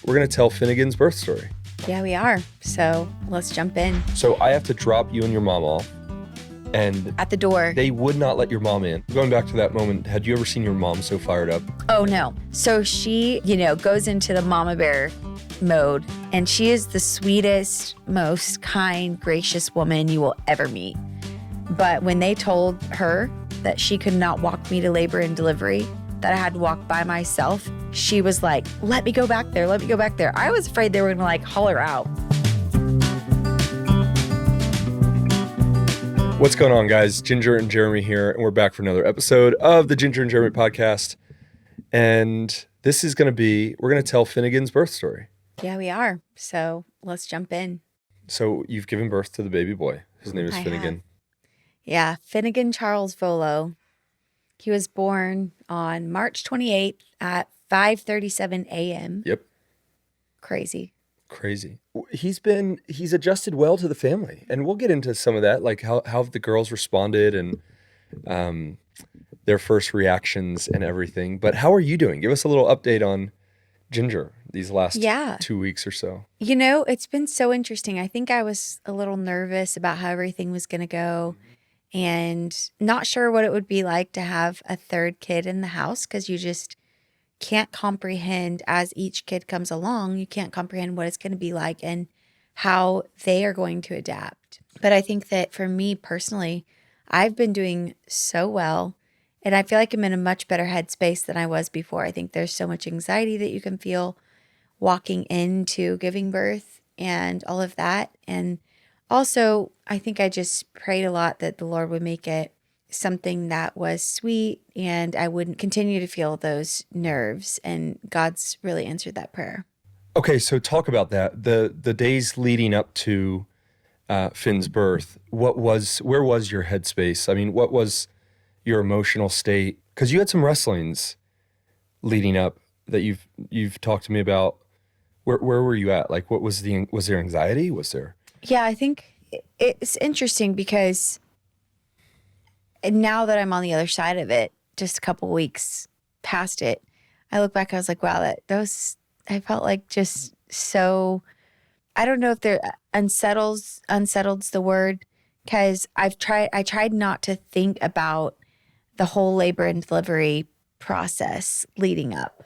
we're going to tell Finnegan's birth story. Yeah, we are. So let's jump in. So I have to drop you and your mom off. And at the door. They would not let your mom in. Going back to that moment, had you ever seen your mom so fired up? Oh, no. So she, goes into the mama bear mode. And she is the sweetest, most kind, gracious woman you will ever meet. But when they told her that she could not walk me to labor and delivery, that I had to walk by myself, she was like, let me go back there. Let me go back there. I was afraid they were going to haul her out. What's going on, guys? Jinger and Jeremy here, and we're back for another episode of the Jinger and Jeremy podcast. And this is going to we're going to tell Finnegan's birth story. Yeah, we are. So let's jump in. So you've given birth to the baby boy. His name is Finnegan. Yeah, Finnegan Charles Volo. He was born on March 28th at 5:37 a.m. Yep. Crazy. He's adjusted well to the family, and we'll get into some of that, like how the girls responded and their first reactions and everything. But how are you doing? Give us a little update on Jinger these last 2 weeks or so. It's been so interesting. I think I was a little nervous about how everything was going to go and not sure what it would be like to have a third kid in the house, because you just can't comprehend as each kid comes along. You can't comprehend what it's going to be like and how they are going to adapt. But I think that for me personally, I've been doing so well, and I feel like I'm in a much better headspace than I was before. I think there's so much anxiety that you can feel walking into giving birth and all of that. And also, I think I just prayed a lot that the Lord would make it something that was sweet and I wouldn't continue to feel those nerves. And God's really answered that prayer. Okay, so talk about that. The days leading up to Finn's birth, where was your headspace? I mean, what was your emotional state? Because you had some wrestlings leading up that you've talked to me about. Where were you at? Like, was there anxiety? Was there? Yeah, I think it's interesting because now that I'm on the other side of it, just a couple weeks past it, I look back, I was like, wow, I felt like just so, I don't know if they're unsettled's the word, because I tried not to think about the whole labor and delivery process leading up.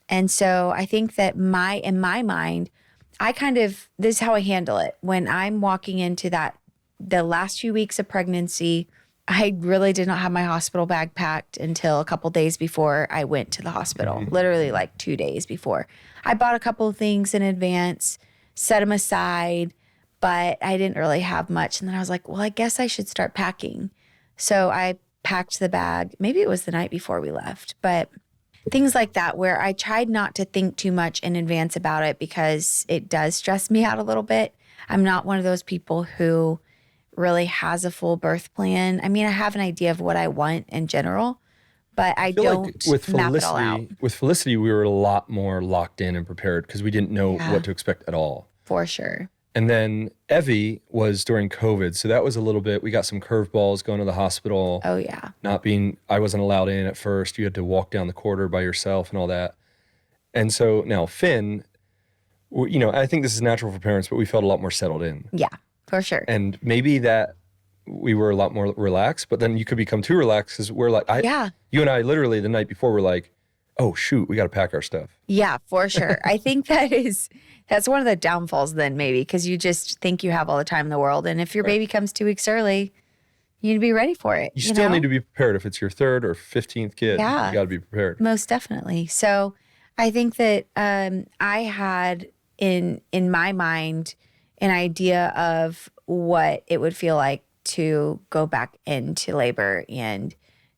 And so I think that in my mind, this is how I handle it. When I'm walking into the last few weeks of pregnancy, I really did not have my hospital bag packed until a couple days before I went to the hospital, literally like 2 days before. I bought a couple of things in advance, set them aside, but I didn't really have much. And then I was like, well, I guess I should start packing. So I packed the bag. Maybe it was the night before we left, but things like that, where I tried not to think too much in advance about it because it does stress me out a little bit. I'm not one of those people who really has a full birth plan. I mean, I have an idea of what I want in general, but I don't map it all out. With Felicity, we were a lot more locked in and prepared because we didn't know what to expect at all. For sure. And then Evie was during COVID. So that was a little bit, we got some curveballs going to the hospital. Oh, yeah. I wasn't allowed in at first. You had to walk down the corridor by yourself and all that. And so now Finn, I think this is natural for parents, but we felt a lot more settled in. Yeah, for sure. And maybe that we were a lot more relaxed, but then you could become too relaxed because we're like, you and I literally the night before were like, oh shoot, we got to pack our stuff. Yeah, for sure. I think that's one of the downfalls then maybe, because you just think you have all the time in the world. And if your baby comes 2 weeks early, you need to be ready for it. You still need to be prepared. If it's your third or 15th kid, you got to be prepared. Most definitely. So I think that I had in my mind an idea of what it would feel like to go back into labor and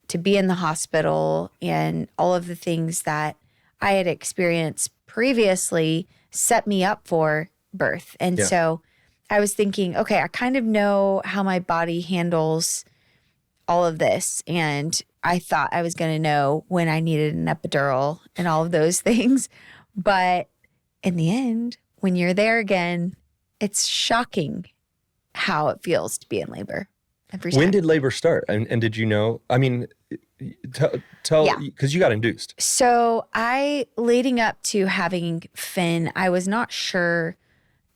to be in the hospital, and all of the things that I had experienced previously set me up for birth. And so I was thinking, okay, I kind of know how my body handles all of this. And I thought I was going to know when I needed an epidural and all of those things. But in the end, when you're there again, it's shocking how it feels to be in labor. When did labor start? And did you know? I mean, Tell, Yeah. because you got induced. So leading up to having Finn, I was not sure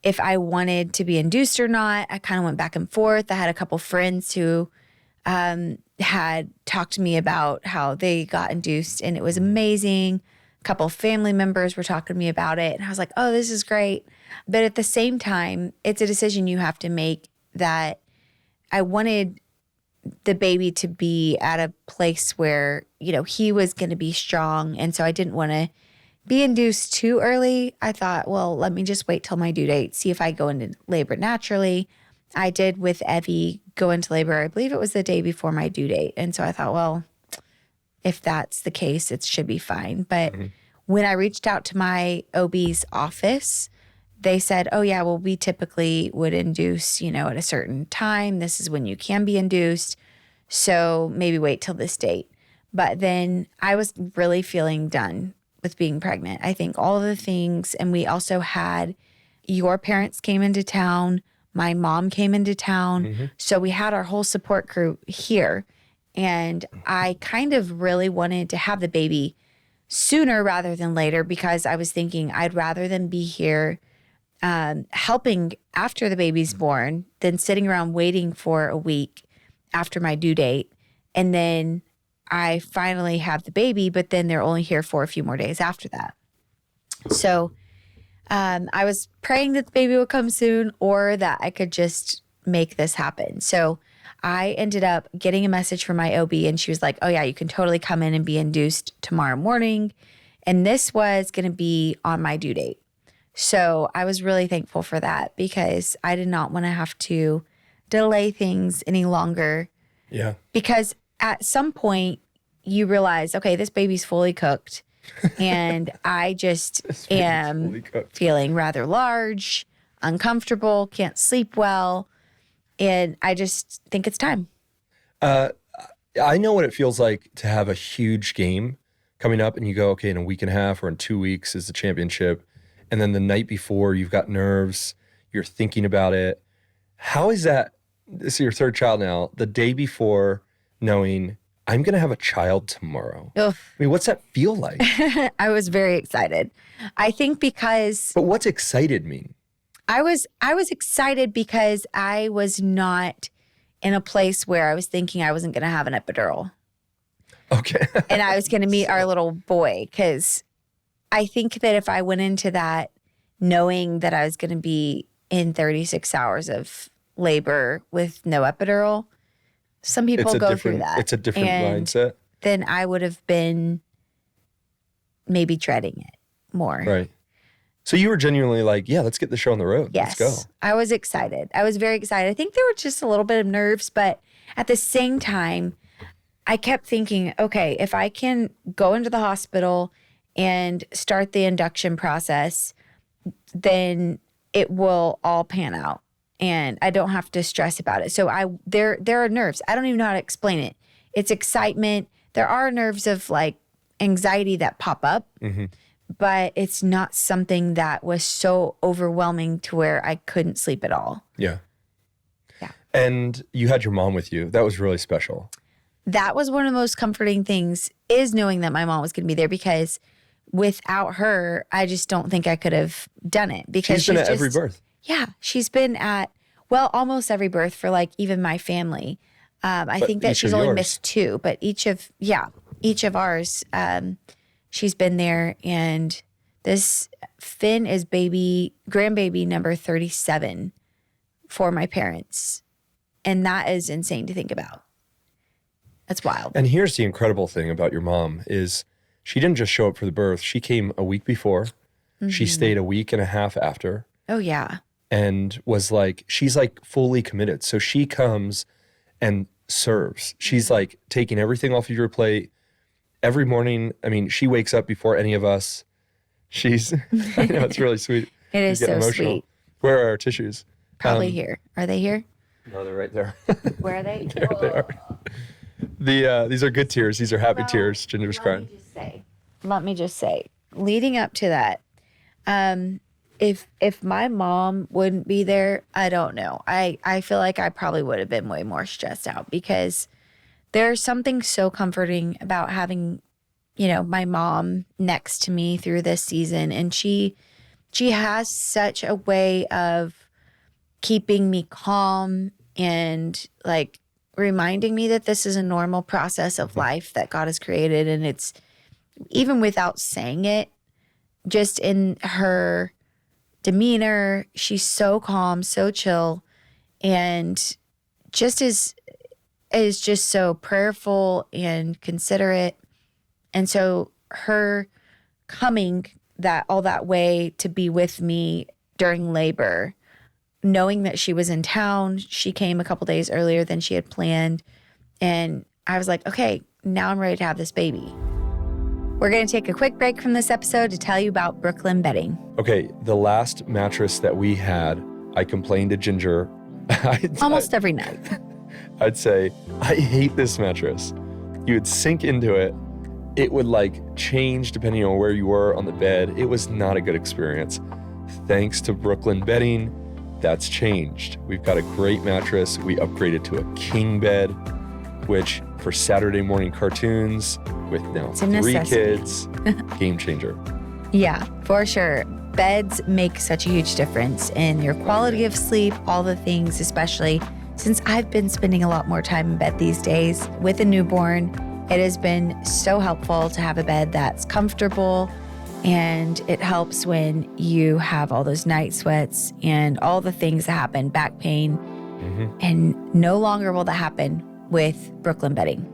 if I wanted to be induced or not. I kind of went back and forth. I had a couple friends who had talked to me about how they got induced and it was amazing. A couple family members were talking to me about it. And I was like, oh, this is great. But at the same time, it's a decision you have to make that I wanted the baby to be at a place where, he was going to be strong. And so I didn't want to be induced too early. I thought, well, let me just wait till my due date, see if I go into labor naturally. I did with Evie go into labor. I believe it was the day before my due date. And so I thought, well, if that's the case, it should be fine. But when I reached out to my OB's office, they said, oh, yeah, well, we typically would induce, at a certain time. This is when you can be induced. So maybe wait till this date. But then I was really feeling done with being pregnant. I think all of the things, and we also had your parents came into town. My mom came into town. So we had our whole support crew here. And I kind of really wanted to have the baby sooner rather than later because I was thinking I'd rather than be here helping after the baby's born than sitting around waiting for a week after my due date. And then I finally have the baby, but then they're only here for a few more days after that. So I was praying that the baby would come soon or that I could just make this happen. So I ended up getting a message from my OB and she was like, oh yeah, you can totally come in and be induced tomorrow morning. And this was going to be on my due date. So I was really thankful for that because I did not want to have to delay things any longer. Yeah. Because at some point you realize, okay, this baby's fully cooked and I just am feeling rather large, uncomfortable, can't sleep well. And I just think it's time. I know what it feels like to have a huge game coming up and you go, okay, in a week and a half or in 2 weeks is the championship. And then the night before you've got nerves, you're thinking about it. How is that? This is your third child now, the day before knowing I'm going to have a child tomorrow. Ugh. I mean, what's that feel like? I was very excited. I think because But what's excited mean? I was excited because I was not in a place where I was thinking I wasn't going to have an epidural. Okay. And I was going to meet our little boy because I think that if I went into that knowing that I was going to be in 36 hours of labor with no epidural, some people go through that. It's a different and mindset. then I would have been maybe dreading it more. Right. So you were genuinely like, yeah, let's get the show on the road. Yes. Let's go. I was excited. I was very excited. I think there were just a little bit of nerves, but at the same time, I kept thinking, okay, if I can go into the hospital and start the induction process, then it will all pan out and I don't have to stress about it. So there are nerves. I don't even know how to explain it. It's excitement. There are nerves of like anxiety that pop up, but it's not something that was so overwhelming to where I couldn't sleep at all. Yeah. Yeah. And you had your mom with you. That was really special. That was one of the most comforting things is knowing that my mom was going to be there because without her, I just don't think I could have done it because she's been at every birth. Yeah. She's been at, well, almost every birth for like even my family. I think that she's only missed 2, but each of ours, she's been there. And this Finn is grandbaby number 37 for my parents. And that is insane to think about. That's wild. And here's the incredible thing about your mom is she didn't just show up for the birth. She came a week before. She stayed a week and a half after. Oh, yeah. And was like, she's like fully committed. So she comes and serves. She's like taking everything off of your plate every morning. I mean, she wakes up before any of us. She's, I know, it's really sweet. It is so emotional. sweet. Where are our tissues? Probably here. Are they here? No, they're right there. Where are they? There they are. These are good tears. These are happy tears. Ginger's crying. Let me just say, leading up to that, if my mom wouldn't be there, I don't know. I feel like I probably would have been way more stressed out because There's something so comforting about having, my mom next to me through this season. And she has such a way of keeping me calm and like reminding me that this is a normal process of life that God has created. And it's even without saying it, just in her demeanor, she's so calm, so chill, and just is just so prayerful and considerate. And so her coming all that way to be with me during labor, knowing that she was in town, she came a couple days earlier than she had planned. And I was like, okay, now I'm ready to have this baby. We're going to take a quick break from this episode to tell you about Brooklyn Bedding. Okay, the last mattress that we had, I complained to Jinger. Almost every night. I'd say, I hate this mattress. You would sink into it. It would like change depending on where you were on the bed. It was not a good experience. Thanks to Brooklyn Bedding, that's changed. We've got a great mattress. We upgraded to a king bed, which for Saturday morning cartoons with now 3 kids, game changer. Yeah, for sure. Beds make such a huge difference in your quality of sleep, all the things, especially since I've been spending a lot more time in bed these days with a newborn. It has been so helpful to have a bed that's comfortable, and it helps when you have all those night sweats and all the things that happen, back pain, and no longer will that happen with Brooklyn Bedding.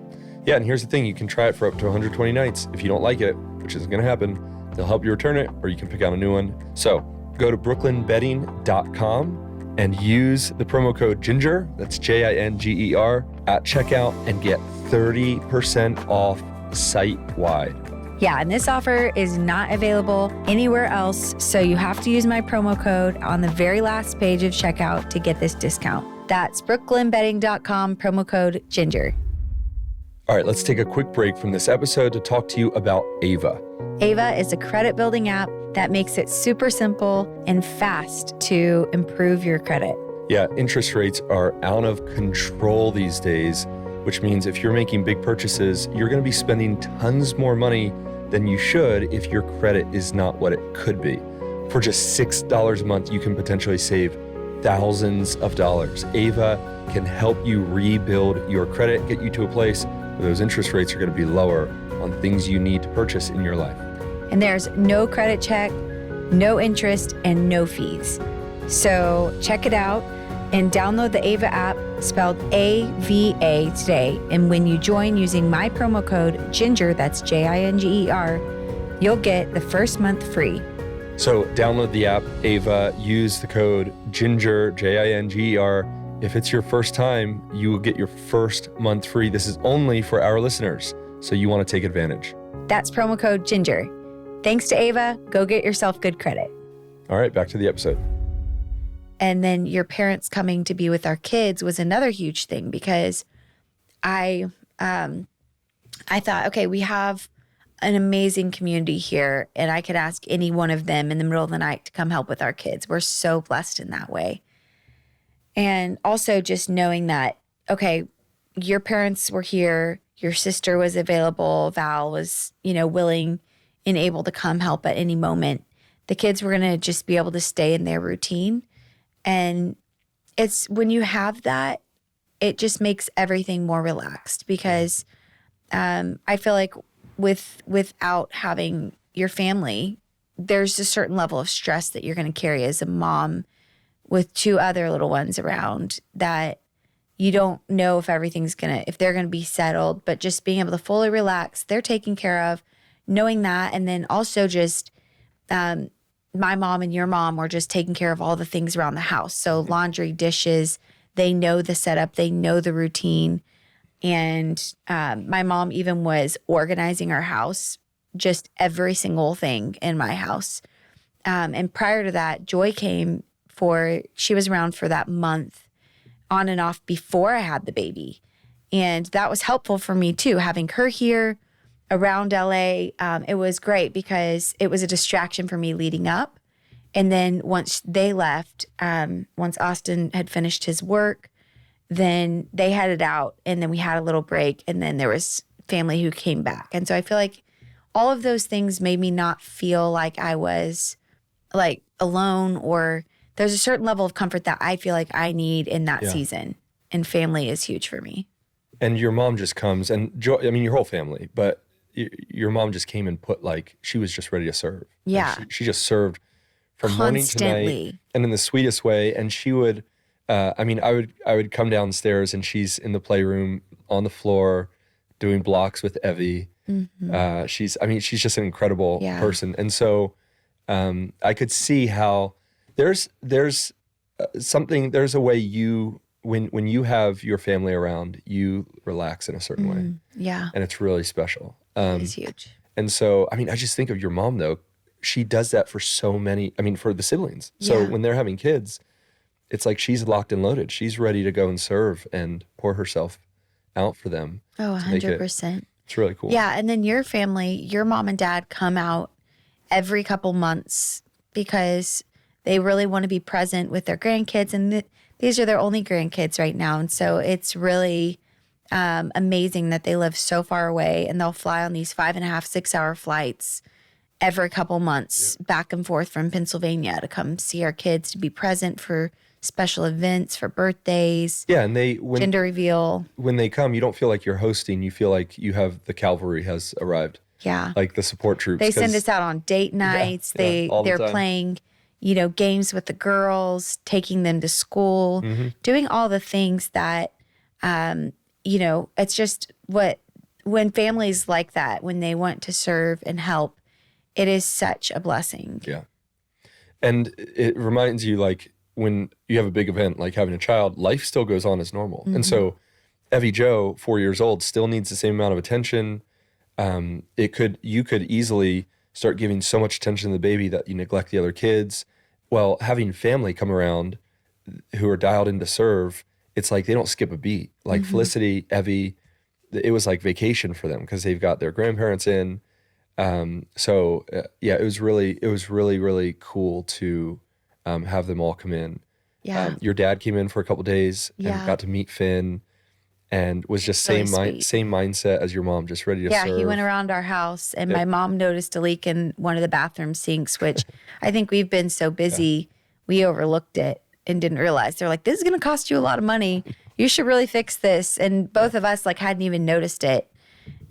Yeah, and here's the thing. You can try it for up to 120 nights. If you don't like it, which isn't going to happen, they'll help you return it, or you can pick out a new one. So go to brooklynbedding.com and use the promo code Jinger, that's Jinger, at checkout and get 30% off site-wide. Yeah, and this offer is not available anywhere else, so you have to use my promo code on the very last page of checkout to get this discount. That's brooklynbedding.com, promo code Jinger. All right, let's take a quick break from this episode to talk to you about Ava. Ava is a credit building app that makes it super simple and fast to improve your credit. Yeah, interest rates are out of control these days, which means if you're making big purchases, you're going to be spending tons more money than you should if your credit is not what it could be. For just $6 a month, you can potentially save thousands of dollars. Ava can help you rebuild your credit, get you to a place where those interest rates are going to be lower on things you need to purchase in your life. And there's no credit check, no interest, and no fees. So check it out and download the Ava app, spelled AVA, today. And when you join using my promo code Jinger, that's Jinger, you'll get the first month free. So download the app, Ava, use the code Jinger, Jinger. If it's your first time, you will get your first month free. This is only for our listeners, so you want to take advantage. That's promo code Jinger. Thanks to Ava, go get yourself good credit. All right, back to the episode. And then your parents coming to be with our kids was another huge thing, because I thought, okay, we have an amazing community here, and I could ask any one of them in the middle of the night to come help with our kids. We're so blessed in that way. And also just knowing that, okay, your parents were here, your sister was available, Val was, willing and able to come help at any moment. The kids were going to just be able to stay in their routine. And it's when you have that, it just makes everything more relaxed, because I feel like without having your family, there's a certain level of stress that you're going to carry as a mom with 2 other little ones around, that you don't know if if they're going to be settled, but just being able to fully relax, they're taken care of, knowing that. And then also just, my mom and your mom were just taking care of all the things around the house. So laundry, dishes, they know the setup, they know the routine. And my mom even was organizing our house, just every single thing in my house. And prior to that, Joy came she was around for that month on and off before I had the baby. And that was helpful for me too, having her here around LA. It was great because it was a distraction for me leading up. And then once they left, once Austin had finished his work, then they headed out, and then we had a little break, and then there was family who came back. And so I feel like all of those things made me not feel like I was like alone, or there's a certain level of comfort that I feel like I need in that season. And family is huge for me. And your mom just comes, and your whole family, but your mom just came and put she was just ready to serve. Yeah. She just served from Constantly. morning to night, and in the sweetest way. And she would, I would come downstairs, and she's in the playroom on the floor doing blocks with Evie. Mm-hmm. She's just an incredible person. And so I could see how there's a way when you have your family around, you relax in a certain way. Yeah. And it's really special. It's huge. And so, I just think of your mom, though. She does that for so many, for the siblings. So when they're having kids, it's like she's locked and loaded. She's ready to go and serve and pour herself out for them. Oh, 100%. It's really cool. Yeah. And then your family, your mom and dad come out every couple months because they really want to be present with their grandkids. And these are their only grandkids right now. And so it's really amazing that they live so far away, and they'll fly on these 5.5, 6 hour flights every couple months back and forth from Pennsylvania to come see our kids, to be present for special events, for birthdays. Yeah, and gender reveal. When they come, you don't feel like you're hosting. You feel like you have the cavalry has arrived. Yeah. Like the support troops. They send us out on date nights. They're playing, games with the girls, taking them to school, doing all the things that, it's just when families like that, when they want to serve and help, it is such a blessing. Yeah. And it reminds you, when you have a big event, like having a child, life still goes on as normal. And so Evie Jo, 4 years old, still needs the same amount of attention. You could easily start giving so much attention to the baby that you neglect the other kids. Well, having family come around who are dialed in to serve, it's like they don't skip a beat. Like Felicity, Evie, it was like vacation for them because they've got their grandparents in. It was really, really cool to have them all come in. Yeah. Your dad came in for a couple of days and got to meet Finn, and was just same mindset as your mom, just ready to serve. Yeah, he went around our house, and my mom noticed a leak in one of the bathroom sinks, which I think we've been so busy, we overlooked it and didn't realize. They're like, this is going to cost you a lot of money. You should really fix this. And both of us hadn't even noticed it.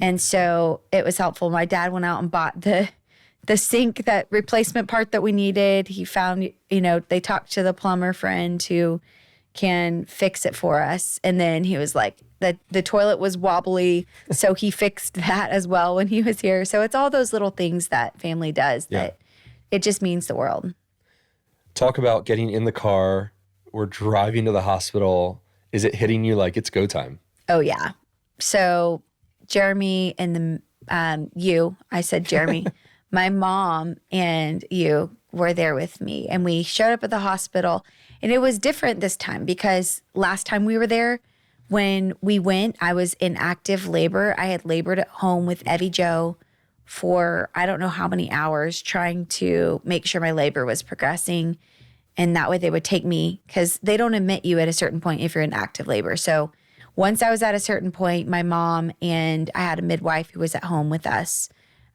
And so it was helpful. My dad went out and bought the sink, that replacement part that we needed. He found, they talked to the plumber friend who can fix it for us. And then he was like, the toilet was wobbly, so he fixed that as well when he was here. So it's all those little things that family does that it just means the world. Talk about getting in the car. We're driving to the hospital. Is it hitting you like it's go time? Oh, yeah. So Jeremy and I said Jeremy, my mom and you were there with me. And we showed up at the hospital. And it was different this time because last time we were there, when we went, I was in active labor. I had labored at home with Evie Jo for I don't know how many hours, trying to make sure my labor was progressing. And that way they would take me, because they don't admit you at a certain point if you're in active labor. So once I was at a certain point, my mom and I had a midwife who was at home with us.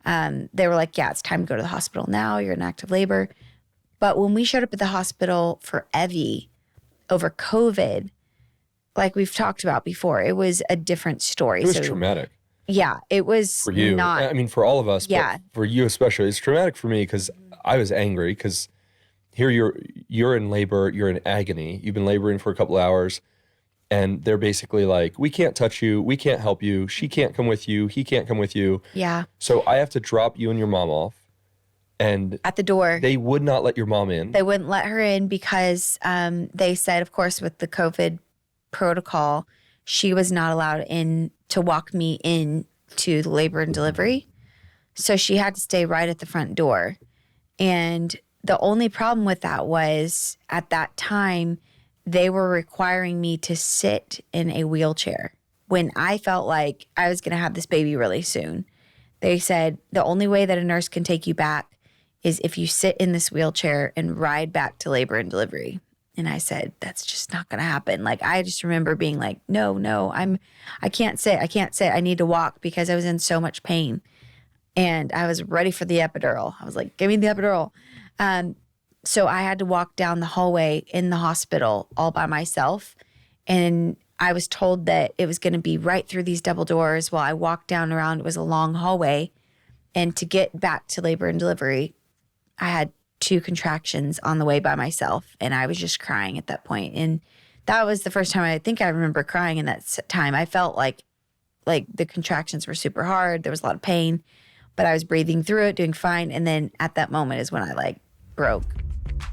They were like, yeah, it's time to go to the hospital now. You're in active labor. But when we showed up at the hospital for Evie over COVID, like we've talked about before, it was a different story. It was traumatic. Yeah, it was for you. Not. For all of us, but for you especially. It's traumatic for me because I was angry because here you're in labor, you're in agony. You've been laboring for a couple hours, and they're basically like, we can't touch you, we can't help you, she can't come with you, he can't come with you. Yeah. So I have to drop you and your mom off. And at the door. They would not let your mom in. They wouldn't let her in because they said, of course, with the COVID protocol, she was not allowed in to walk me in to the labor and delivery. So she had to stay right at the front door. And the only problem with that was at that time, they were requiring me to sit in a wheelchair when I felt like I was going to have this baby really soon. They said the only way that a nurse can take you back is if you sit in this wheelchair and ride back to labor and delivery. And I said, that's just not going to happen. Like, I just remember being like, no, I can't sit. I need to walk because I was in so much pain. And I was ready for the epidural. I was like, give me the epidural. So I had to walk down the hallway in the hospital all by myself. And I was told that it was going to be right through these double doors. While I walked down around, it was a long hallway. And to get back to labor and delivery, I had 2 contractions on the way by myself. And I was just crying at that point. And that was the first time I think I remember crying in that time. I felt like the contractions were super hard. There was a lot of pain, but I was breathing through it, doing fine. And then at that moment is when I broke.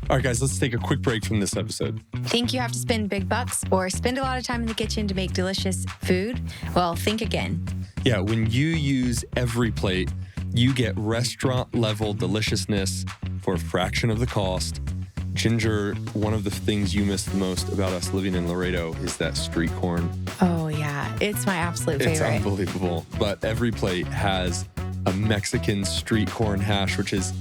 All right, guys, let's take a quick break from this episode. Think you have to spend big bucks or spend a lot of time in the kitchen to make delicious food? Well, think again. Yeah, when you use EveryPlate, you get restaurant-level deliciousness for a fraction of the cost. Jinger, one of the things you miss the most about us living in Laredo is that street corn. Oh, yeah. It's my absolute favorite. It's unbelievable. But EveryPlate has a Mexican street corn hash, which is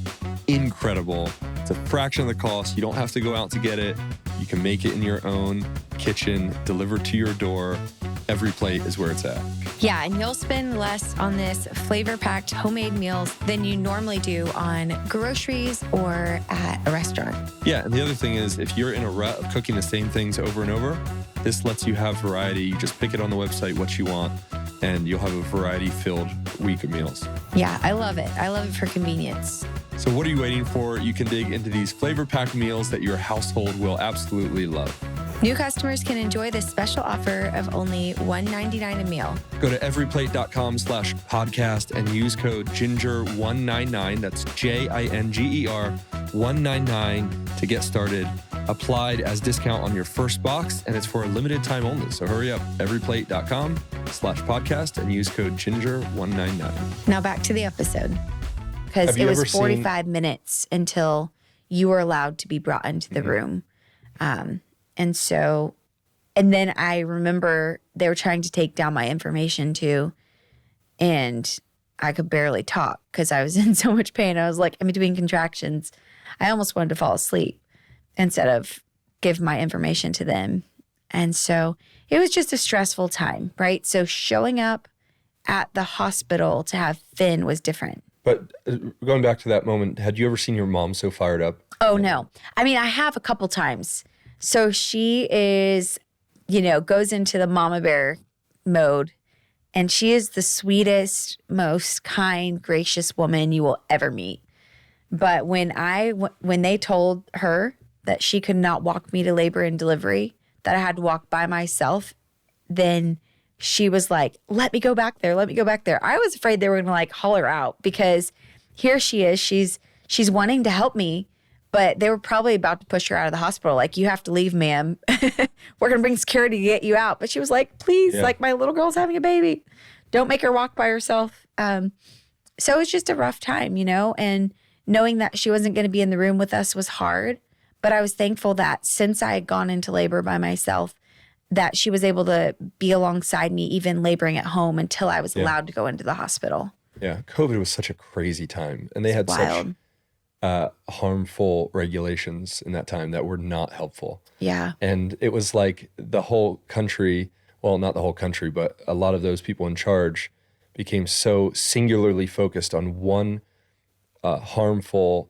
incredible. It's a fraction of the cost. You don't have to go out to get it. You can make it in your own kitchen, delivered to your door. EveryPlate is where it's at. Yeah, and you'll spend less on this flavor-packed homemade meals than you normally do on groceries or at a restaurant. Yeah, and the other thing is, if you're in a rut of cooking the same things over and over, this lets you have variety. You just pick it on the website what you want, and you'll have a variety-filled week of meals. Yeah, I love it. I love it for convenience. So what are you waiting for? You can dig into these flavor-packed meals that your household will absolutely love. New customers can enjoy this special offer of only $1.99 a meal. Go to everyplate.com/podcast and use code GINGER199. That's JINGER 199 to get started. Applied as discount on your first box, and it's for a limited time only. So hurry up, everyplate.com/podcast and use code GINGER199. Now back to the episode. Because it was 45 minutes until you were allowed to be brought into the room. And then I remember they were trying to take down my information too. And I could barely talk because I was in so much pain. I was like in between contractions. I almost wanted to fall asleep instead of give my information to them. And so it was just a stressful time, right? So showing up at the hospital to have Finn was different. But going back to that moment, had you ever seen your mom so fired up? Oh, no. I mean, I have a couple times. So she is, goes into the mama bear mode, and she is the sweetest, most kind, gracious woman you will ever meet. But when they told her that she could not walk me to labor and delivery, that I had to walk by myself, then she was like, let me go back there. Let me go back there. I was afraid they were going to haul her out because here she is. She's wanting to help me, but they were probably about to push her out of the hospital. Like, you have to leave, ma'am. We're going to bring security to get you out. But she was like, please, my little girl's having a baby. Don't make her walk by herself. So it was just a rough time, and knowing that she wasn't going to be in the room with us was hard. But I was thankful that since I had gone into labor by myself, that she was able to be alongside me, even laboring at home until I was allowed to go into the hospital. Yeah, COVID was such a crazy time. And they had such harmful regulations in that time that were not helpful. Yeah. And it was like the whole country, well, not the whole country, but a lot of those people in charge became so singularly focused on one harmful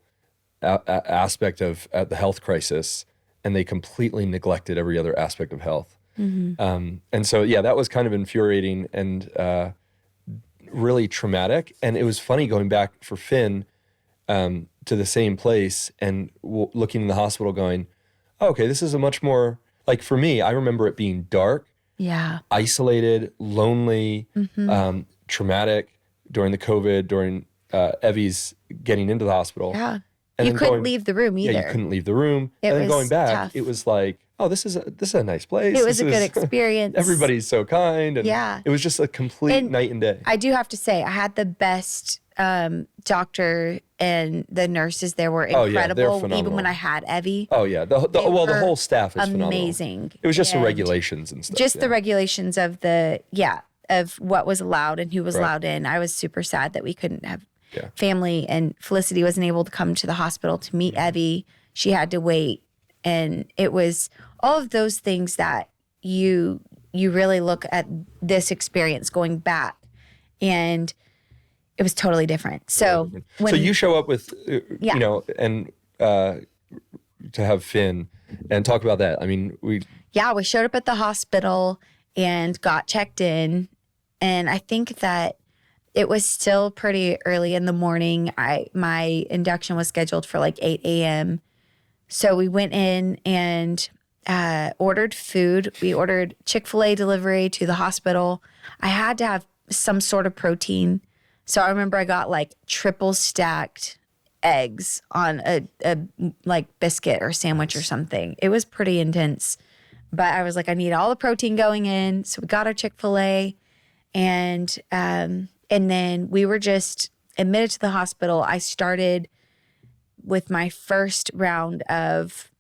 aspect of the health crisis, and they completely neglected every other aspect of health. Mm-hmm. And so, that was kind of infuriating and really traumatic. And it was funny going back for Finn to the same place and looking in the hospital going, oh, okay, this is a much more, like for me, I remember it being dark, isolated, lonely, traumatic during the COVID, during Evie's getting into the hospital. Yeah. And you couldn't leave the room either. Yeah, you couldn't leave the room. And then going back, tough. It was like, oh, this is a nice place. It was a good experience. Everybody's so kind. And it was just a complete night and day. I do have to say, I had the best doctor, and the nurses there were incredible. Oh, yeah, they're phenomenal. Even when I had Evie. Oh, yeah. The whole staff is phenomenal. Amazing. It was just the regulations and stuff. Just the regulations of of what was allowed and who was allowed in. I was super sad that we couldn't have family, and Felicity wasn't able to come to the hospital to meet Evie. She had to wait And it was all of those things that you really look at this experience going back, and it was totally different. So So you show up with, Yeah. you know, and to have Finn and talk about that. I mean, we showed up at the hospital and got checked in. And I think that it was still pretty early in the morning. My induction was scheduled for like 8 a.m. So we went in and ordered food. We ordered Chick-fil-A delivery to the hospital. I had to have some sort of protein. So I remember I got like triple stacked eggs on a like biscuit or sandwich or something. It was pretty intense. But I was like, I need all the protein going in. So we got our Chick-fil-A, and then we were just admitted to the hospital. I started with my first round of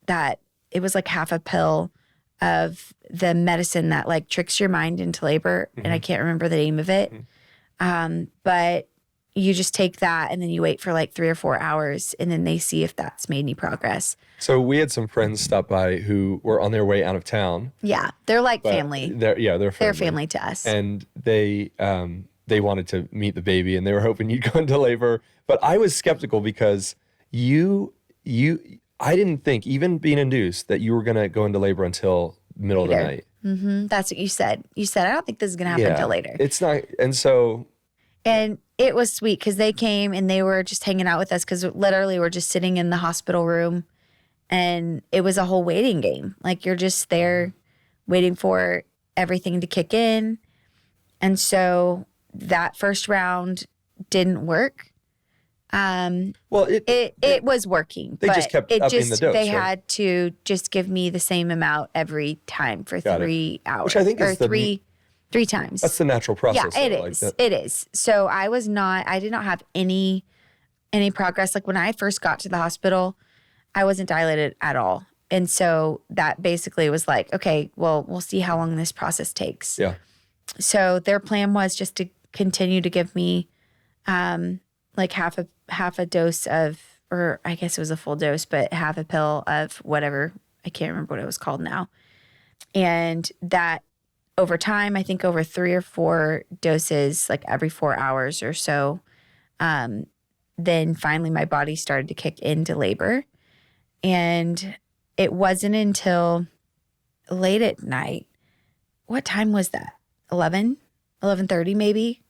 that. It was like half a pill of the medicine that like tricks your mind into labor. And I can't remember the name of it. But you just take that and then you wait for like 3 or 4 hours, and then they see if that's made any progress. So we had some friends stop by who were on their way out of town. Yeah, they're like family. They're family. They're family to us. And they wanted to meet the baby, and they were hoping you'd go into labor. But I was skeptical because I didn't think, even being induced, that you were going to go into labor until middle of the night. Mm-hmm. That's what you said. You said, I don't think this is going to happen until later. It's not. And so. And it was sweet because they came and they were just hanging out with us, because literally we're just sitting in the hospital room, and it was a whole waiting game. Like, you're just there waiting for everything to kick in. And so that first round didn't work. Well, it was working. They just kept upping the dose. They had to just give me the same amount every time for 3 hours. Which I think is three times. That's the natural process. Yeah, it is. It is. So I did not have any progress. Like, when I first got to the hospital, I wasn't dilated at all. And so that basically was like, okay, well, we'll see how long this process takes. Yeah. So their plan was just to continue to give me like half a dose of, or I guess it was a full dose, but half a pill of whatever. I can't remember what it was called now. And that over time, I think over 3 or 4 doses, like every 4 hours or so, then finally my body started to kick into labor. And it wasn't until late at night. What time was that? 11:30 maybe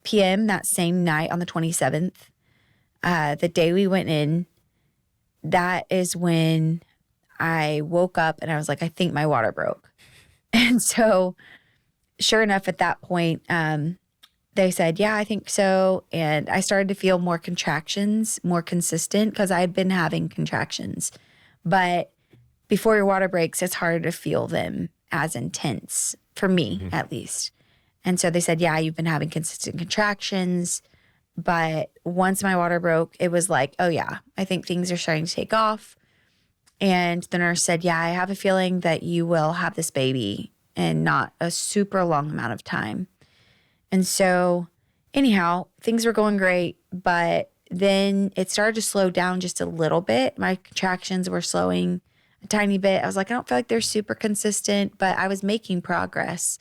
p.m. that same night on the 27th. The day we went in, that is when I woke up and I was like, I think my water broke. And so sure enough, at that point, they said, yeah, I think so. And I started to feel more contractions, more consistent, because I had been having contractions. But before your water breaks, it's harder to feel them as intense, for me at least. And so they said, yeah, you've been having consistent contractions. But once my water broke, it was like, oh yeah, I think things are starting to take off. And the nurse said, yeah, I have a feeling that you will have this baby in not a super long amount of time. And so anyhow, things were going great, but then it started to slow down just a little bit. My contractions were slowing a tiny bit. I was like, I don't feel like they're super consistent, but I was making progress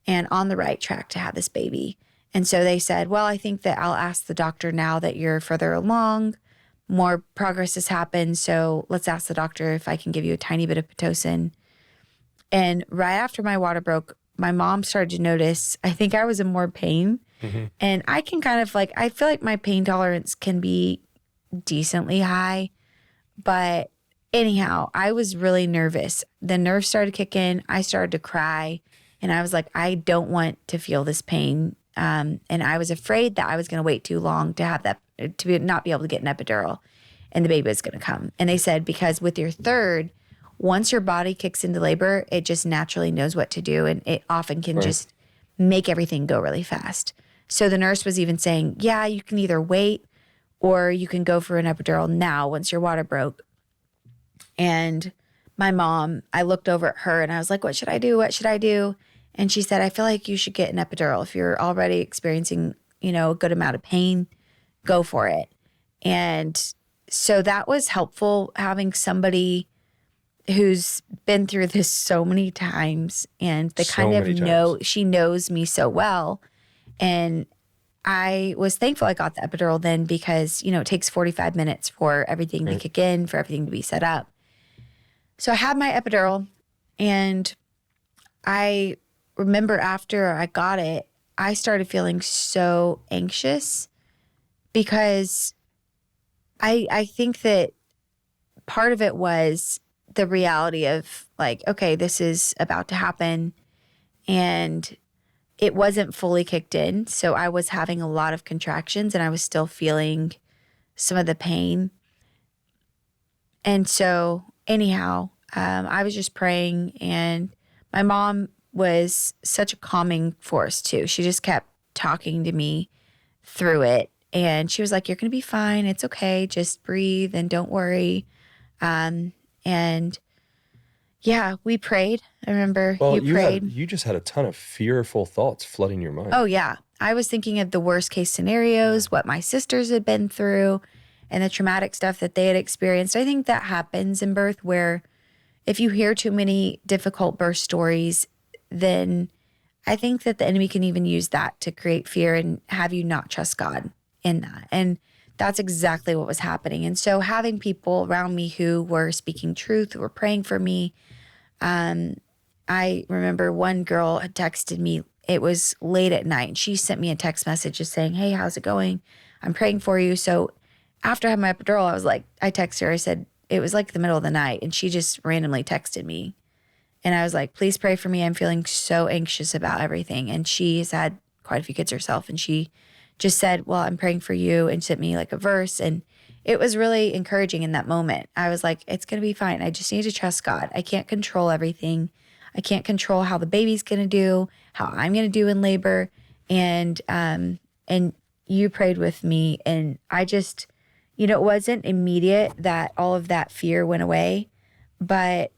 and on the right track to have this baby. And so they said, well, I think that I'll ask the doctor now that you're further along. More progress has happened, so let's ask the doctor if I can give you a tiny bit of Pitocin. And right after my water broke, my mom started to notice, I think I was in more pain. And I can kind of I feel like my pain tolerance can be decently high. But anyhow, I was really nervous. The nerves started to kick in. I started to cry. And I was like, I don't want to feel this pain. And I was afraid that I was going to wait too long to have that, not be able to get an epidural, and the baby was going to come. And they said, because with your third, once your body kicks into labor, it just naturally knows what to do. And it often can just make everything go really fast. So the nurse was even saying, yeah, you can either wait or you can go for an epidural now once your water broke. And my mom, I looked over at her and I was like, what should I do? What should I do? And she said, I feel like you should get an epidural. If you're already experiencing, a good amount of pain, go for it. And so that was helpful, having somebody who's been through this so many times, and they So kind of many know, times. she knows me so well. And I was thankful I got the epidural then, because, it takes 45 minutes for everything to kick in, for everything to be set up. So I had my epidural, and I remember after I got it, I started feeling so anxious, because I think that part of it was the reality of like, okay, this is about to happen, and it wasn't fully kicked in. So I was having a lot of contractions, and I was still feeling some of the pain. And so anyhow, I was just praying, and my mom was such a calming force too. She just kept talking to me through it. And she was like, you're going to be fine. It's okay. Just breathe and don't worry. And yeah, we prayed. I remember Well, you prayed. you just had a ton of fearful thoughts flooding your mind. Oh, yeah. I was thinking of the worst case scenarios, what my sisters had been through, and the traumatic stuff that they had experienced. I think that happens in birth, where if you hear too many difficult birth stories, then I think that the enemy can even use that to create fear and have you not trust God in that. And that's exactly what was happening. And so having people around me who were speaking truth, who were praying for me. I remember one girl had texted me. It was late at night, and she sent me a text message just saying, hey, how's it going? I'm praying for you. So after I had my epidural, I texted her. I said, it was like the middle of the night, and she just randomly texted me. And I was like, please pray for me. I'm feeling so anxious about everything. And she has had quite a few kids herself. And she just said, well, I'm praying for you, and sent me like a verse. And it was really encouraging in that moment. I was like, it's going to be fine. I just need to trust God. I can't control everything. I can't control how the baby's going to do, how I'm going to do in labor. And you prayed with me. And I just, it wasn't immediate that all of that fear went away, but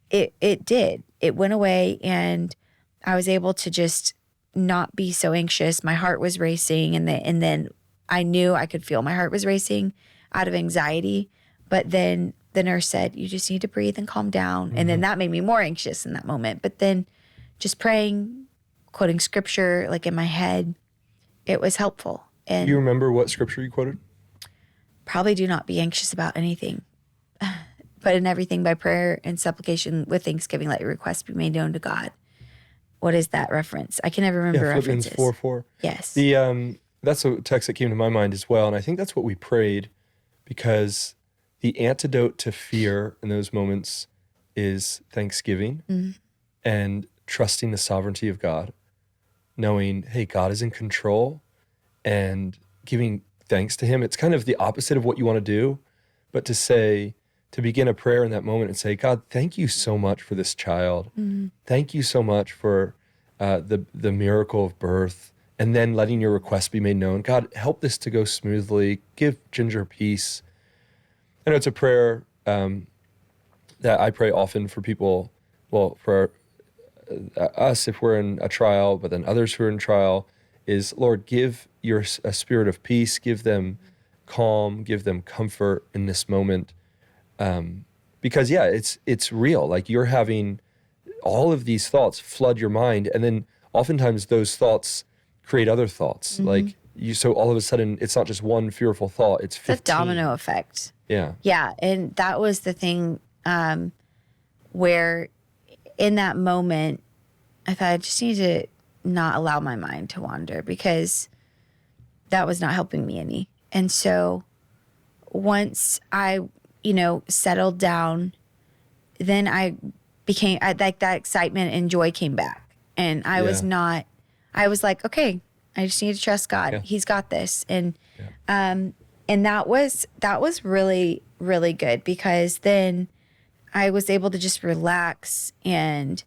it did. It went away, and I was able to just not be so anxious. My heart was racing, and then I knew I could feel my heart was racing out of anxiety. But then the nurse said, you just need to breathe and calm down. And then that made me more anxious in that moment. But then just praying, quoting scripture like in my head, it was helpful. And Do you remember what scripture you quoted? probably do not be anxious about anything, but in everything by prayer and supplication with thanksgiving, let your requests be made known to God. What is that reference? I can never remember Philippians references. 4:4. Yes. That's a text that came to my mind as well. And I think that's what we prayed, because the antidote to fear in those moments is thanksgiving and trusting the sovereignty of God, knowing, hey, God is in control, and giving thanks to him. It's kind of the opposite of what you want to do, but to begin a prayer in that moment and say, God, thank you so much for this child. Thank you so much for the miracle of birth, and then letting your request be made known. God, help this to go smoothly. Give Jinger peace. I know it's a prayer that I pray often for people, for us if we're in a trial, but then others who are in trial, is, Lord, give a spirit of peace, give them calm, give them comfort in this moment. Because it's real. Like, you're having all of these thoughts flood your mind, and then oftentimes those thoughts create other thoughts. So all of a sudden it's not just one fearful thought, it's 15. The domino effect. Yeah. Yeah. And that was the thing where in that moment, I thought I just need to not allow my mind to wander, because that was not helping me any. And so once I, settled down, then I like that excitement and joy came back. And I was like, okay, I just need to trust God. Yeah. He's got this. And that was really, really good, because then I was able to just relax. And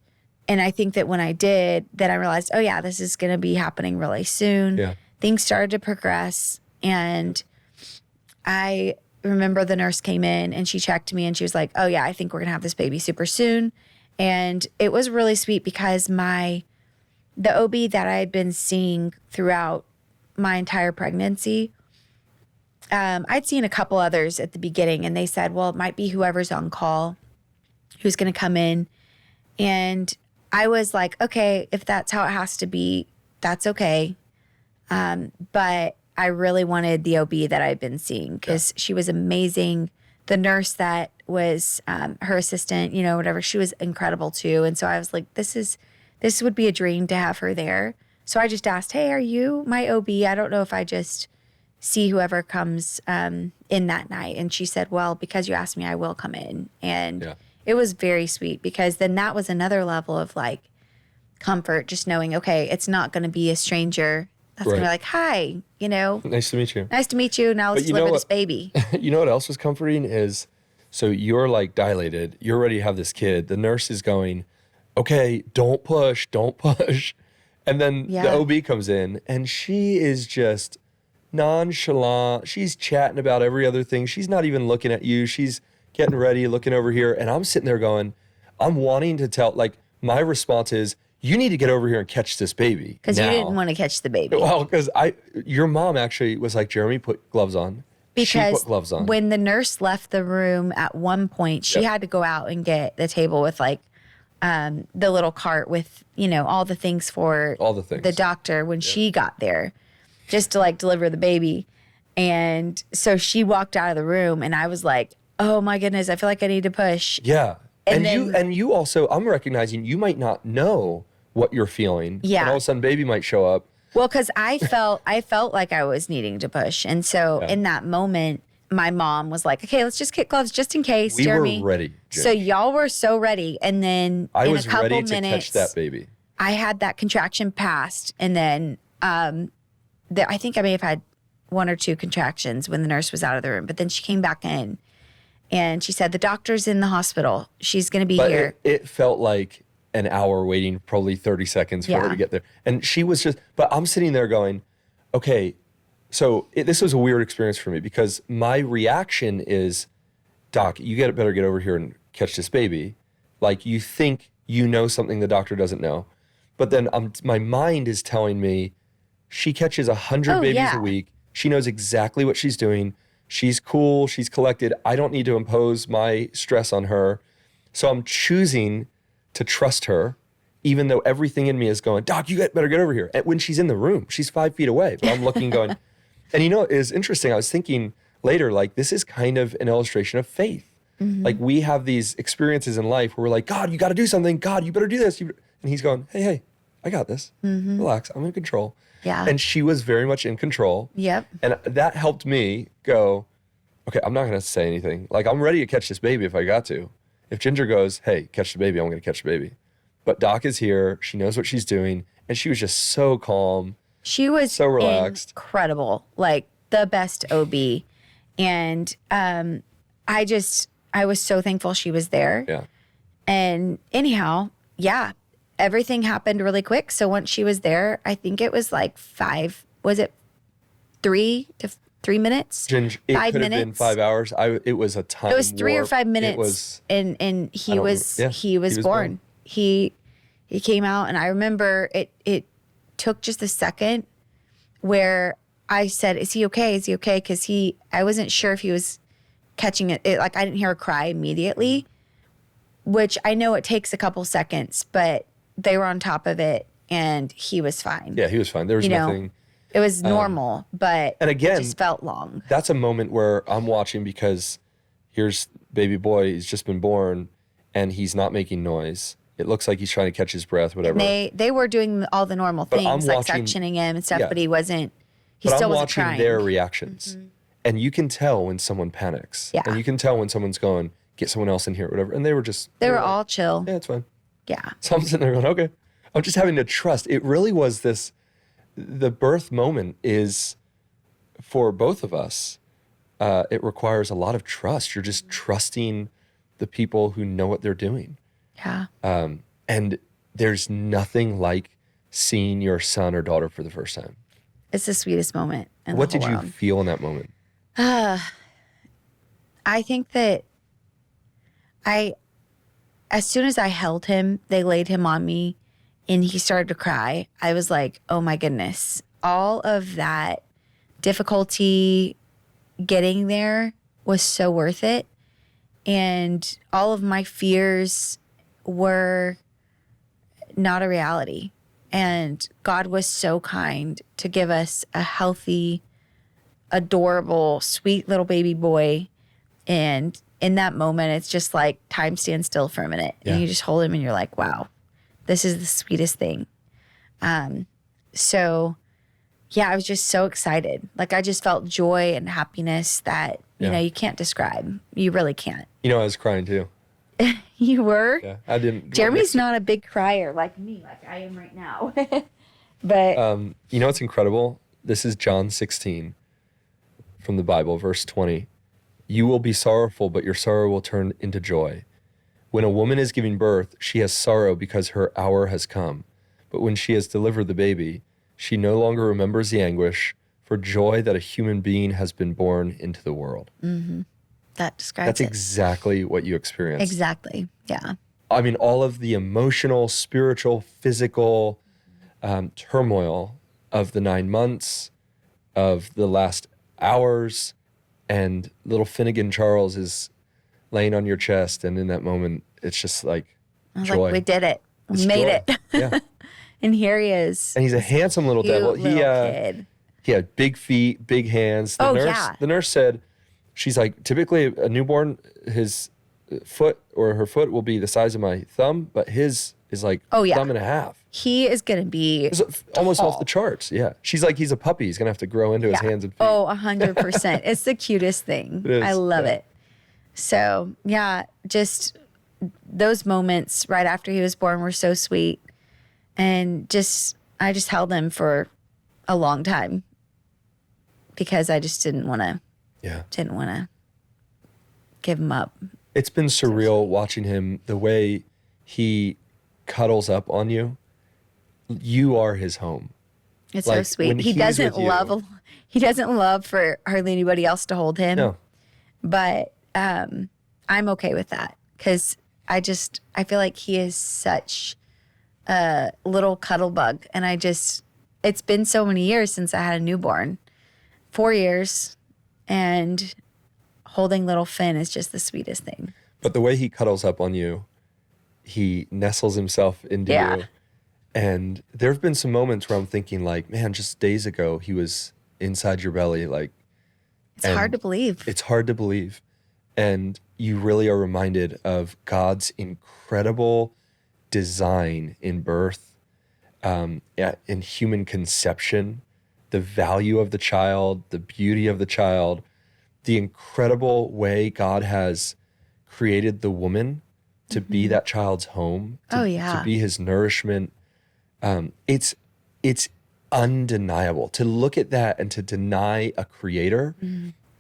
I think that when I did, then I realized, oh yeah, this is going to be happening really soon. Yeah. Things started to progress. And I remember the nurse came in and she checked me, and she was like, oh yeah, I think we're going to have this baby super soon. And it was really sweet, because the OB that I had been seeing throughout my entire pregnancy I'd seen a couple others at the beginning, and they said, well, it might be whoever's on call who's going to come in. And I was like, okay, if that's how it has to be, that's okay. But I really wanted the OB that I've been seeing because she was amazing. The nurse that was her assistant, you know, whatever, she was incredible too. And so I was like, this would be a dream to have her there. So I just asked, hey, are you my OB? I don't know if I just see whoever comes in that night. And she said, well, because you asked me, I will come in. And it was very sweet because then that was another level of like comfort, just knowing, okay, it's not going to be a stranger that's going to be like, hi, you know. Nice to meet you. Nice to meet you. Now let's deliver this baby. You know what else was comforting is, so you're like dilated. You're ready to have this kid. The nurse is going, okay, don't push. And then the OB comes in and she is just nonchalant. She's chatting about every other thing. She's not even looking at you. She's getting ready, looking over here. And I'm sitting there going, I'm wanting to tell, like, my response is, you need to get over here and catch this baby. Because you didn't want to catch the baby. Well, because your mom actually was like, Jeremy, put gloves on. Because she put gloves on. When the nurse left the room at one point, she had to go out and get the table with like the little cart with, you know, all the things for the doctor when she got there, just to like deliver the baby. And so she walked out of the room and I was like, oh my goodness, I feel like I need to push. Yeah. And you also, I'm recognizing you might not know what you're feeling. Yeah. And all of a sudden baby might show up. Well, because I felt like I was needing to push. And so in that moment, my mom was like, okay, let's just get gloves just in case, Jeremy. We were ready, Jen. So y'all were so ready. And then I in was a couple ready minutes, to catch that baby. I had that contraction passed. And then I think I may have had 1 or 2 contractions when the nurse was out of the room. But then she came back in and she said, the doctor's in the hospital. She's going to be here. It felt like an hour waiting, probably 30 seconds for her to get there. And she was just, but I'm sitting there going, okay, so this was a weird experience for me because my reaction is, Doc, you better get over here and catch this baby. Like you think you know something the doctor doesn't know. But then my mind is telling me she catches 100 babies a week. She knows exactly what she's doing. She's cool. She's collected. I don't need to impose my stress on her. So I'm choosing to trust her, even though everything in me is going, Doc, you better get over here. And when she's in the room, she's 5 feet away. But I'm looking going, and you know, it is interesting. I was thinking later, like, this is kind of an illustration of faith. Mm-hmm. Like we have these experiences in life where we're like, God, you got to do something. God, you better do this. And he's going, hey, I got this. Mm-hmm. Relax. I'm in control. Yeah. And she was very much in control. Yep. And that helped me go, okay, I'm not going to say anything. Like, I'm ready to catch this baby if I got to. If Jinger goes, hey, catch the baby, I'm going to catch the baby. But Doc is here. She knows what she's doing. And she was just so calm. She was so relaxed. Incredible. Like the best OB. And I was so thankful she was there. Yeah. And anyhow, everything happened really quick. So once she was there, I think it was like 3 minutes? It 5 could minutes. have been 5 hours. It was a time. It was 3 or 5 minutes. It was, and he was born. He came out, and I remember it took just a second where I said, "Is he okay? Is he okay?" Because I wasn't sure if he was catching it. Like I didn't hear a cry immediately, which I know it takes a couple seconds, but they were on top of it, and he was fine. Yeah, he was fine. There was nothing. It was normal, but and again, it just felt long. That's a moment where I'm watching because here's baby boy. He's just been born, and he's not making noise. It looks like he's trying to catch his breath, whatever. And they were doing all the normal things, like suctioning him and stuff, but he wasn't. He still wasn't trying. I'm watching their reactions, and you can tell when someone panics, and you can tell when someone's going, get someone else in here, whatever. And they were all chill. Yeah, it's fine. Yeah. So I'm sitting there going, okay. I'm just having to trust. It really was this. The birth moment is, for both of us, it requires a lot of trust. You're just trusting the people who know what they're doing. Yeah. And there's nothing like seeing your son or daughter for the first time. It's the sweetest moment in What the whole did world. you feel in that moment? I think that as soon as I held him, they laid him on me and he started to cry. I was like, oh my goodness, all of that difficulty, getting there was so worth it. And all of my fears were not a reality. And God was so kind to give us a healthy, adorable, sweet little baby boy. And in that moment, it's just like time stands still for a minute. Yeah. And you just hold him and you're like, wow, this is the sweetest thing. So, yeah, I was just so excited. Like, I just felt joy and happiness that, you know, you can't describe. You really can't. You know, I was crying too. You were? Yeah, I didn't. Jeremy's not a big crier like me, like I am right now. But you know what's incredible? This is John 16 from the Bible, verse 20. You will be sorrowful, but your sorrow will turn into joy. When a woman is giving birth, she has sorrow because her hour has come. But when she has delivered the baby, she no longer remembers the anguish for joy that a human being has been born into the world. Mm-hmm. That describes That's it. exactly what you experienced. Exactly. Yeah. I mean, all of the emotional, spiritual, physical turmoil of the 9 months, of the last hours, and little Finnegan Charles is laying on your chest. And in that moment, it's just like I was joy. like, we did it. We It's made joy. it. Yeah. And here he is. And he's a handsome little Cute devil. little kid. He had big feet, big hands. The nurse said, she's like, typically a newborn, his foot or her foot will be the size of my thumb, but his is like thumb and a half. He is going to be It's almost off the charts. Yeah. She's like, he's a puppy. He's going to have to grow into his hands and feet. Oh, 100%. It's the cutest thing. It is, I love it. So, yeah, just those moments right after he was born were so sweet. And I just held him for a long time because I just didn't want to give him up. It's been surreal watching him, the way he cuddles up on you. You are his home. It's Like, so sweet. when He he's doesn't with you- love for hardly anybody else to hold him. No. But I'm okay with that because I feel like he is such a little cuddle bug. And it's been so many years since I had a newborn, 4 years, and holding little Finn is just the sweetest thing. But the way he cuddles up on you, he nestles himself into you. And there have been some moments where I'm thinking like, man, just days ago, he was inside your belly. Like, It's hard to believe. It's hard to believe. And you really are reminded of God's incredible design in birth, in human conception, the value of the child, the beauty of the child, the incredible way God has created the woman to be that child's home, to be his nourishment. It's undeniable to look at that and to deny a creator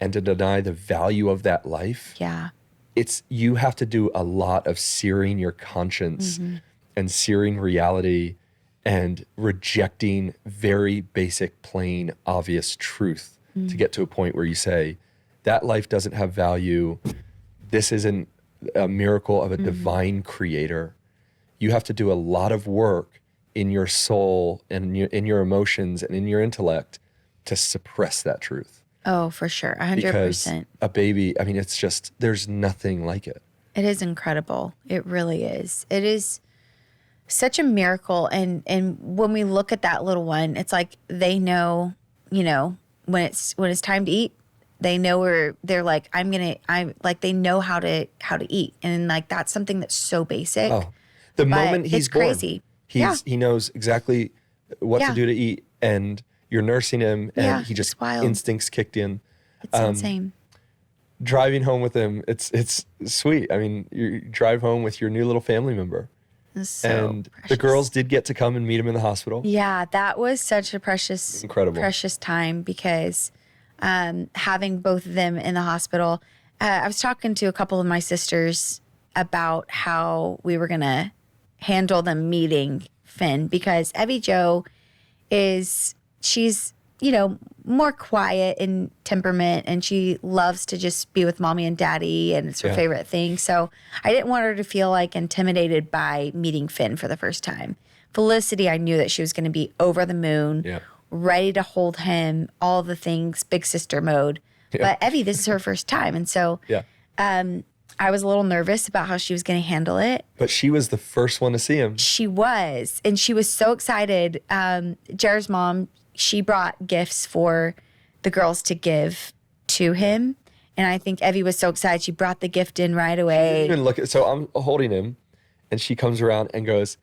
and to deny the value of that life. Yeah. You have to do a lot of searing your conscience and searing reality and rejecting very basic, plain, obvious truth to get to a point where you say, that life doesn't have value. This isn't a miracle of a divine creator. You have to do a lot of work in your soul and in your emotions and in your intellect to suppress that truth. Oh, for sure. 100%. Because a baby, I mean, it's just, there's nothing like it. It is incredible. It really is. It is such a miracle. And when we look at that little one, it's like they know, when it's time to eat, they know where they're like, they know how to eat. And like, that's something that's so basic. Oh, the moment he's it's born, crazy. he knows exactly what to do to eat, and you're nursing him, and he just instincts kicked in. It's insane. Driving home with him, it's sweet. I mean, you drive home with your new little family member. And the girls did get to come and meet him in the hospital. Yeah, that was such a precious time because having both of them in the hospital. I was talking to a couple of my sisters about how we were going to handle them meeting Finn, because Evie Jo she's more quiet in temperament, and she loves to just be with mommy and daddy, and it's her favorite thing. So I didn't want her to feel like intimidated by meeting Finn for the first time. Felicity, I knew that she was going to be over the moon, ready to hold him, all the things, big sister mode. But Evie, this is her first time. And so I was a little nervous about how she was going to handle it. But she was the first one to see him. She was. And she was so excited. Jared's mom, she brought gifts for the girls to give to him. And I think Evie was so excited. She brought the gift in right away. So I'm holding him, and she comes around and goes,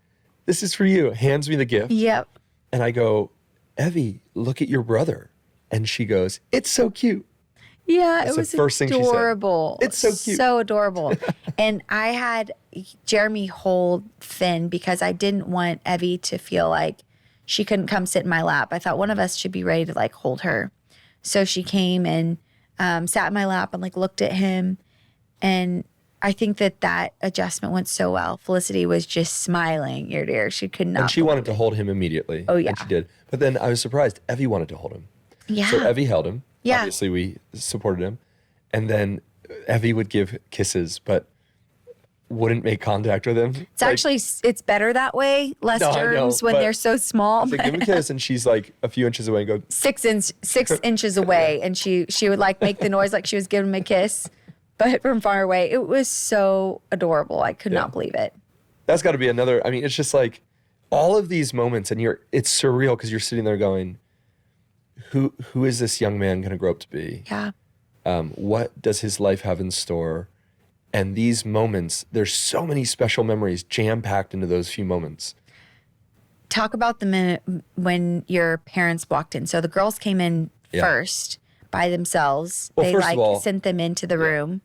"This is for you," hands me the gift. Yep. And I go, "Evie, look at your brother." And she goes, "It's so cute." Yeah, That's it was the first thing she said. adorable. It's so cute. So adorable. And I had Jeremy hold Finn because I didn't want Evie to feel like she couldn't come sit in my lap. I thought one of us should be ready to like hold her. So she came and sat in my lap and like looked at him. And I think that adjustment went so well. Felicity was just smiling ear to ear. She could not. And she wanted to hold him immediately. Oh, yeah. And she did. But then I was surprised. Evie wanted to hold him. Yeah. So Evie held him. Yeah. Obviously, we supported him. And then Evie would give kisses, but wouldn't make contact with him. It's better that way. Less germs when they're so small. I was like, give him a kiss, and she's like a few inches away and go, 6 inches away. And she would like make the noise like she was giving him a kiss, but from far away. It was so adorable. I could not believe it. That's got to be another, I mean, it's just like all of these moments, and it's surreal because you're sitting there going, who is this young man going to grow up to be? Yeah. What does his life have in store? And these moments, there's so many special memories jam-packed into those few moments. Talk about the minute when your parents walked in. So the girls came in first by themselves. Well, they first of all, sent them into the room.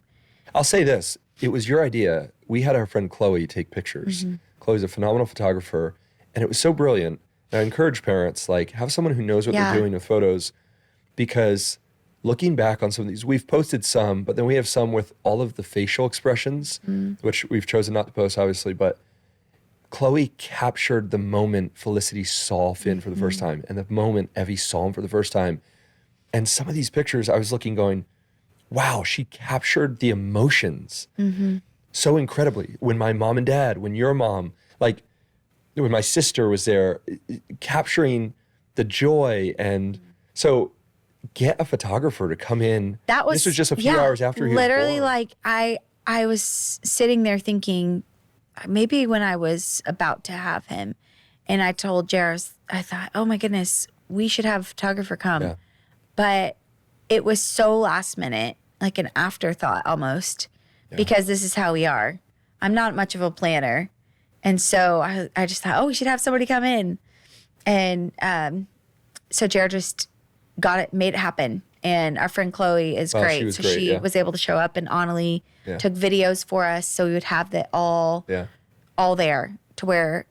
I'll say this. It was your idea. We had our friend Chloe take pictures. Mm-hmm. Chloe's a phenomenal photographer. And it was so brilliant. And I encourage parents, like, have someone who knows what they're doing with photos, because looking back on some of these, we've posted some, but then we have some with all of the facial expressions, which we've chosen not to post, obviously. But Chloe captured the moment Felicity saw Finn for the first time and the moment Evie saw him for the first time. And some of these pictures, I was looking going, wow, she captured the emotions so incredibly. When my mom and dad, when your mom, like when my sister was there, capturing the joy. And so get a photographer to come in. This was just a few hours after he was literally born. like I was sitting there thinking, maybe when I was about to have him, and I told Jairus, I thought, oh my goodness, we should have a photographer come. Yeah. But it was so last minute, like an afterthought almost, because this is how we are. I'm not much of a planner. And so I just thought, we should have somebody come in. And so Jared just got it, made it happen. And our friend Chloe is great. She was so great, she was able to show up, and Annalie took videos for us. So we would have that all there to where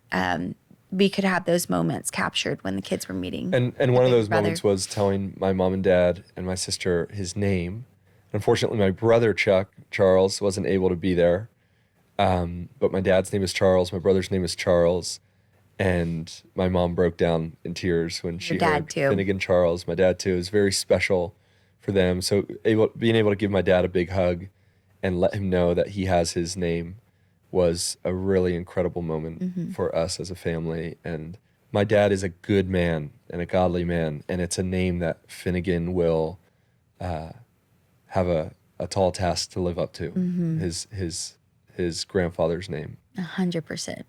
we could have those moments captured when the kids were meeting. And one of those moments was telling my mom and dad and my sister his name. Unfortunately, my brother Charles wasn't able to be there. But my dad's name is Charles. My brother's name is Charles. And my mom broke down in tears when she heard Finnegan Charles. My dad too. It was very special for them. So being able to give my dad a big hug and let him know that he has his name was a really incredible moment for us as a family. And my dad is a good man and a godly man. And it's a name that Finnegan will have a tall task to live up to. His grandfather's name. 100%.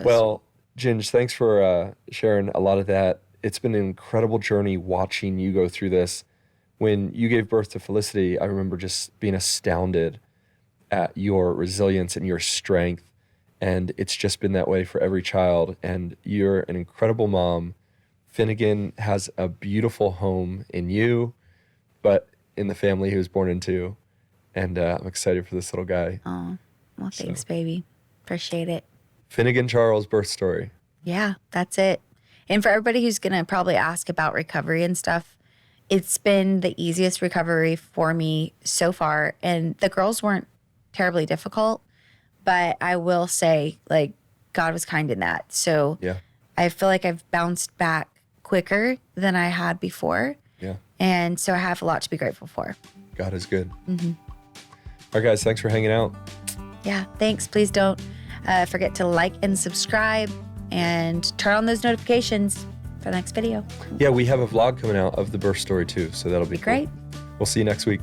Well, Ginge, thanks for sharing a lot of that. It's been an incredible journey watching you go through this. When you gave birth to Felicity, I remember just being astounded at your resilience and your strength. And it's just been that way for every child. And you're an incredible mom. Finnegan has a beautiful home in you, but in the family he was born into. And I'm excited for this little guy. Oh, well, thanks, baby. Appreciate it. Finnegan Charles' birth story. Yeah, that's it. And for everybody who's going to probably ask about recovery and stuff, it's been the easiest recovery for me so far. And the girls weren't terribly difficult, but I will say, like, God was kind in that. So I feel like I've bounced back quicker than I had before. Yeah. And so I have a lot to be grateful for. God is good. All right, guys, thanks for hanging out. Yeah, thanks. Please don't forget to like and subscribe and turn on those notifications for the next video. Yeah, we have a vlog coming out of the birth story too, so that'll be cool. Great. We'll see you next week.